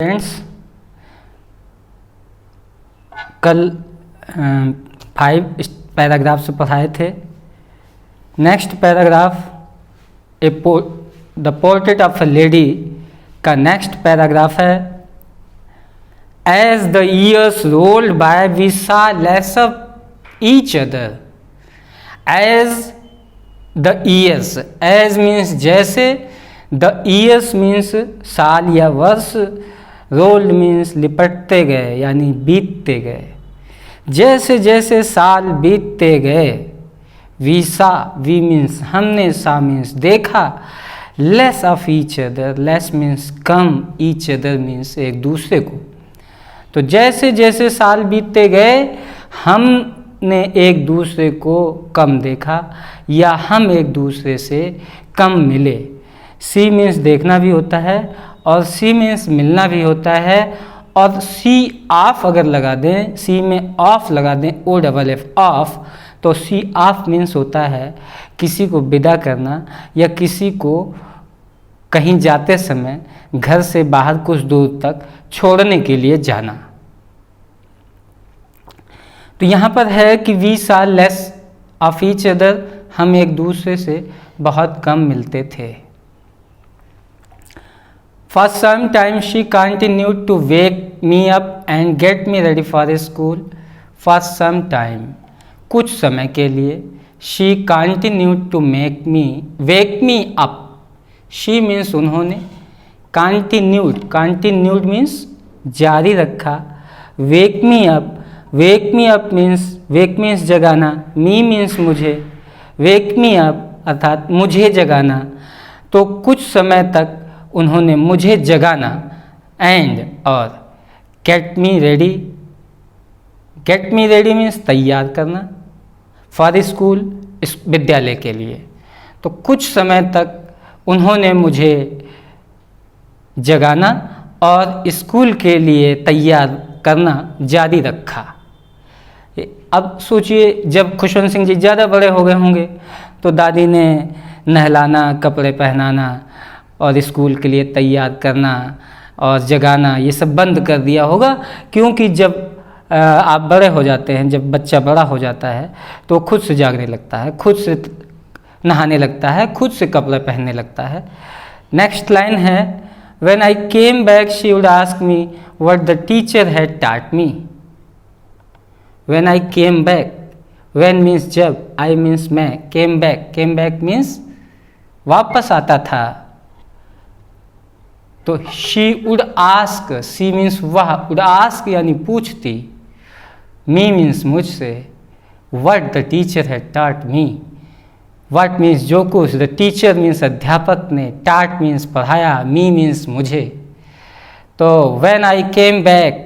Friends, कल 5 paragraph से पढ़ाए थे। Next paragraph the portrait of a lady का नेक्स्ट पैराग्राफ है। As the years rolled by we saw less of each other. As the years, as means जैसे, the years means साल या वर्ष, रोल्ड मीन्स लिपटते गए यानी बीतते गए। जैसे जैसे साल बीतते गए, वी सा, वी मीन्स हमने, सा मीन्स देखा, less of each other, less means come, each other means एक दूसरे को। तो जैसे जैसे साल बीतते गए हमने एक दूसरे को कम देखा या हम एक दूसरे से कम मिले। सी मीन्स देखना भी होता है और सी मीन्स मिलना भी होता है। और सी ऑफ अगर लगा दें, सी में ऑफ लगा दें, ओ डबल एफ ऑफ, तो सी ऑफ मीन्स होता है किसी को विदा करना या किसी को कहीं जाते समय घर से बाहर कुछ दूर तक छोड़ने के लिए जाना। तो यहाँ पर है कि we saw less of each other, हम एक दूसरे से बहुत कम मिलते थे। For some time she continued to wake me up and get me ready for school. For some time, कुछ समय के लिए, she continued to wake me up. She means उन्होंने, continued means जारी रखा, wake me up means जगाना, me means मुझे, wake me up अर्थात मुझे जगाना। तो कुछ समय तक उन्होंने मुझे जगाना, एंड और गेट मी रेडी मीन्स तैयार करना, फॉर स्कूल विद्यालय के लिए। तो कुछ समय तक उन्होंने मुझे जगाना और स्कूल के लिए तैयार करना जारी रखा। अब सोचिए, जब खुशवंत सिंह जी ज़्यादा बड़े हो गए होंगे तो दादी ने नहलाना, कपड़े पहनाना और स्कूल के लिए तैयार करना और जगाना ये सब बंद कर दिया होगा, क्योंकि जब आप बड़े हो जाते हैं, जब बच्चा बड़ा हो जाता है तो खुद से जागने लगता है, खुद से नहाने लगता है, खुद से कपड़े पहनने लगता है। नेक्स्ट लाइन है, when I came back she would ask me what the teacher had taught me. When I came back, when means जब, आई मीन्स मैं, केम बैक मीन्स वापस आता था। तो she would ask, she means वह, would ask यानी पूछती, me means मुझसे, what the teacher had taught me. What means जो कुछ, द टीचर मीन्स अध्यापक ने, टॉट मीन्स पढ़ाया, मी मीन्स मुझे। तो when I came back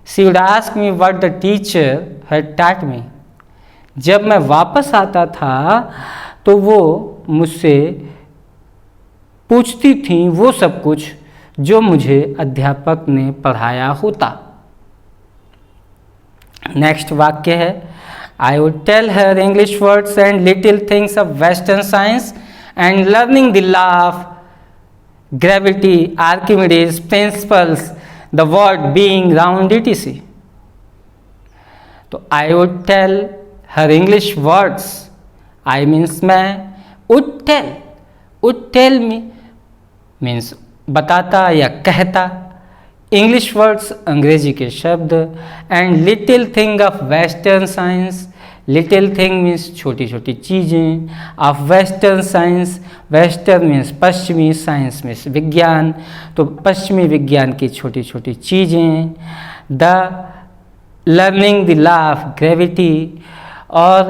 she would ask me what the teacher had taught मी। जब मैं वापस आता था तो वो मुझसे पूछती थी वो सब कुछ जो मुझे अध्यापक ने पढ़ाया होता। नेक्स्ट वाक्य है, I would tell her English words and little things of western science and learning the law of gravity, Archimedes principles, the word being round etc. तो I would tell her English words, I means मैं, would tell me means बताता या कहता, English words अंग्रेजी के शब्द, and little thing of western science, little thing means छोटी छोटी चीज़ें, of western science, western means पश्चिमी, साइंस मीन्स विज्ञान, तो पश्चिमी विज्ञान की छोटी छोटी चीज़ें, the learning the law of gravity, और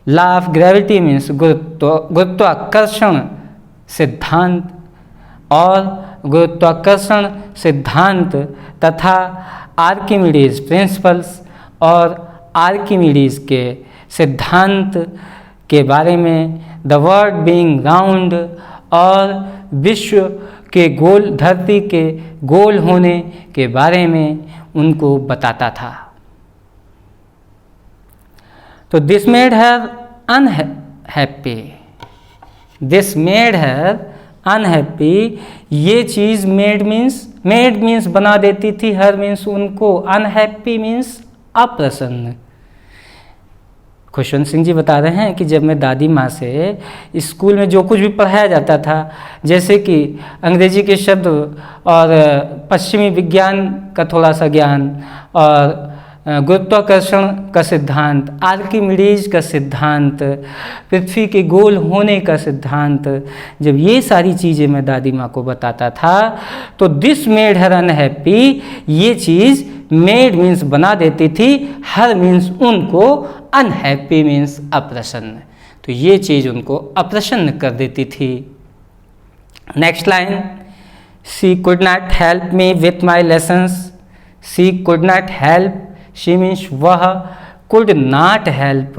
लॉ ऑफ ग्रेविटी मीन्स गुरुत्वाकर्षण सिद्धांत, और गुरुत्वाकर्षण सिद्धांत तथा आर्किमिडीज प्रिंसिपल्स, और आर्किमिडीज के सिद्धांत के बारे में, द वर्ल्ड बीइंग राउंड, और विश्व के गोल, धरती के गोल होने के बारे में उनको बताता था। तो this made her unhappy, this made her unhappy, ये चीज़ मेड मीन्स मेड मीन्स बना देती थी, हर मीन्स उनको, अनहैप्पी मीन्स अप्रसन्न। खुशवंत सिंह जी बता रहे हैं कि जब मैं दादी माँ से स्कूल में जो कुछ भी पढ़ाया जाता था, जैसे कि अंग्रेजी के शब्द और पश्चिमी विज्ञान का थोड़ा सा ज्ञान और गुरुत्वाकर्षण का सिद्धांत, आर्किमिडीज का सिद्धांत, पृथ्वी के गोल होने का सिद्धांत, जब ये सारी चीज़ें मैं दादी माँ को बताता था तो दिस मेड हर अनहैप्पी, ये चीज़ मेड मीन्स बना देती थी, हर मीन्स उनको, अनहैप्पी मीन्स अप्रसन्न, तो ये चीज़ उनको अप्रसन्न कर देती थी। Next line, she could not help me with my lessons. She could not help, she means वह, कुड नॉट हेल्प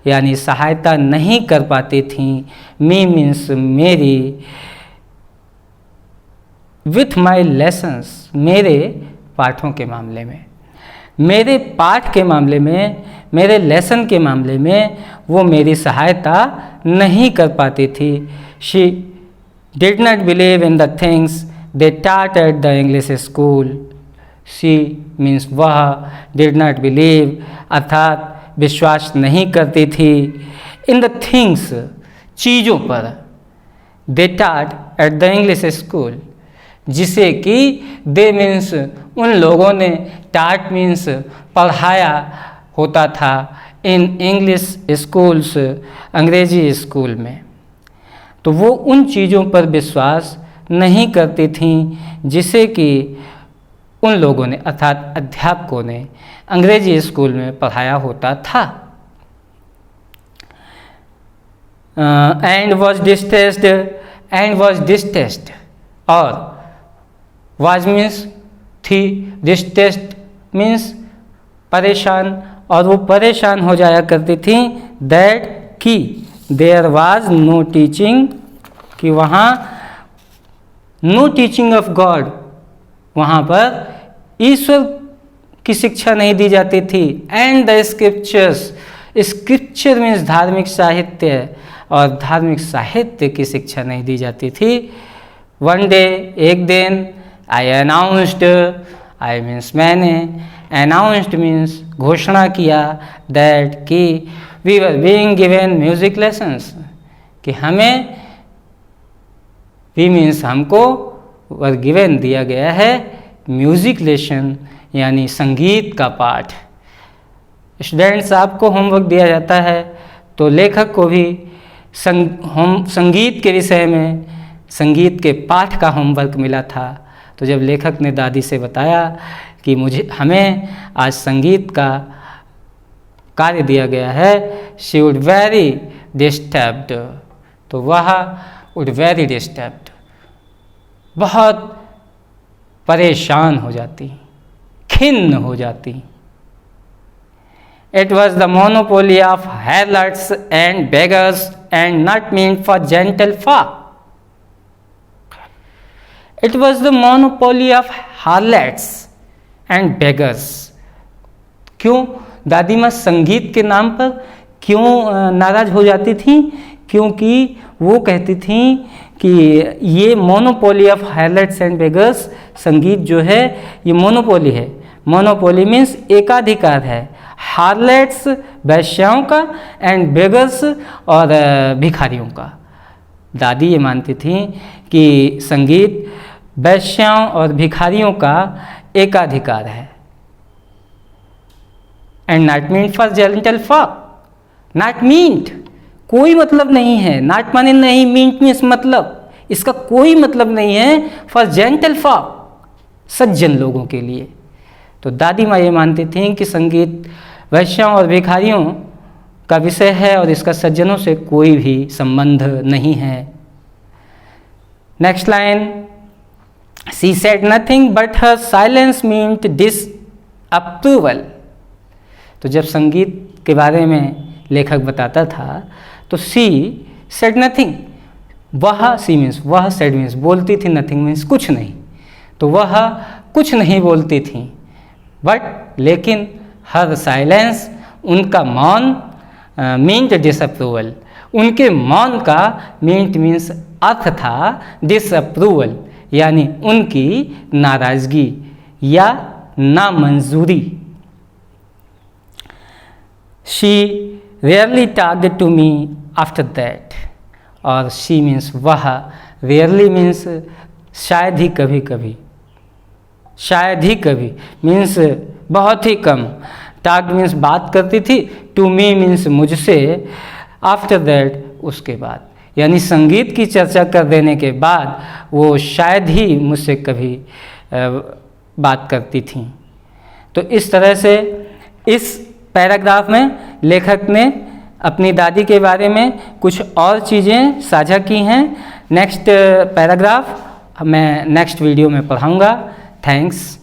यानी सहायता नहीं कर पाती थी, मी मीन्स मेरी, विथ माई लेसन्स मेरे पाठों के मामले में, मेरे पाठ के मामले में, मेरे लेसन के मामले में वो मेरी सहायता नहीं कर पाती थी। She did not believe in the things they taught at the English school. She means वह, डिड नॉट बिलीव अर्थात विश्वास नहीं करती थी, इन द थिंग्स चीज़ों पर, they taught at the English school जिसे कि दे मीन्स उन लोगों ने, टाट मीन्स पढ़ाया होता था, इन इंग्लिश स्कूल्स अंग्रेजी स्कूल में, तो वो उन चीज़ों पर विश्वास नहीं करती थीं जिसे कि उन लोगों ने अर्थात अध्यापकों ने अंग्रेजी स्कूल में पढ़ाया होता था। एंड वॉज डिस्टेस्ड, एंड वॉज डिस्टेस्ड और वाज मीन्स थी, डिस्टेस्ड मीन्स परेशान, और वो परेशान हो जाया करती थी, दैट कि देयर वाज नो टीचिंग, कि वहाँ नो टीचिंग ऑफ गॉड, वहाँ पर ईश्वर की शिक्षा नहीं दी जाती थी, and the scriptures, scripture means धार्मिक साहित्य, और धार्मिक साहित्य की शिक्षा नहीं दी जाती थी। वन डे, एक दिन, आई अनाउंस्ड, आई मीन्स मैंने, अनाउंस्ड मीन्स घोषणा किया, दैट कि we were being given music lessons, कि हमें, वी मीन्स हमको, वर गिवन दिया गया है, म्यूजिक लेसन यानी संगीत का पाठ। स्टूडेंट्स, आपको होमवर्क दिया जाता है तो लेखक को भी संगीत के विषय में संगीत के पाठ का होमवर्क मिला था। तो जब लेखक ने दादी से बताया कि हमें आज संगीत का कार्य दिया गया है, शी वुड वेरी डिस्टर्ब्ड, तो वह वुड वेरी डिस्टर्ब्ड, बहुत परेशान हो जाती, खिन्न हो जाती। It was the monopoly of harlots and beggars and not meant for gentle folk. It was the monopoly of harlots and beggars. क्यों दादी माँ संगीत के नाम पर क्यों नाराज हो जाती थी? क्योंकि वो कहती थी कि ये मोनोपोली ऑफ हार्लट्स एंड बेगर्स, संगीत जो है ये मोनोपोली है। मोनोपोली मीन्स एकाधिकार है, हार्लेट्स वैश्याओं का एंड बेगर्स और भिखारियों का। दादी ये मानती थी कि संगीत वैश्याओं और भिखारियों का एकाधिकार है। And not meant for gentle folk, not meant कोई मतलब नहीं है, नॉट माने नहीं, मीन्ट मीन्स मतलब, इसका कोई मतलब नहीं है फॉर जेंटल फॉक, सज्जन लोगों के लिए। तो दादी माँ ये मानती थीं कि संगीत वैश्याओं और भिखारियों का विषय है और इसका सज्जनों से कोई भी संबंध नहीं है। Next line, she said nothing but her silence meant disapproval. तो जब संगीत के बारे में लेखक बताता था तो शी सेड नथिंग, वह, सी मीन्स वह, सेड मीन्स बोलती थी, नथिंग मीन्स कुछ नहीं, तो वह कुछ नहीं बोलती थी, बट लेकिन हर साइलेंस, उनका मौन, मीन्ट डिसअप्रूवल, उनके मौन का मीन्ट मीन्स अर्थ था डिसअप्रूवल यानी उनकी नाराज़गी या नामंजूरी। She rarely talked to me after that, और she means वह, rarely means शायद ही कभी कभी, शायद ही कभी मीन्स बहुत ही कम, talked मीन्स बात करती थी, to me मीन्स मुझसे, आफ्टर दैट उसके बाद, यानी संगीत की चर्चा कर देने के बाद वो शायद ही मुझसे कभी बात करती थी। तो इस तरह से इस पैराग्राफ में लेखक ने अपनी दादी के बारे में कुछ और चीज़ें साझा की हैं। नेक्स्ट पैराग्राफ मैं नेक्स्ट वीडियो में पढ़ाऊँगा। थैंक्स।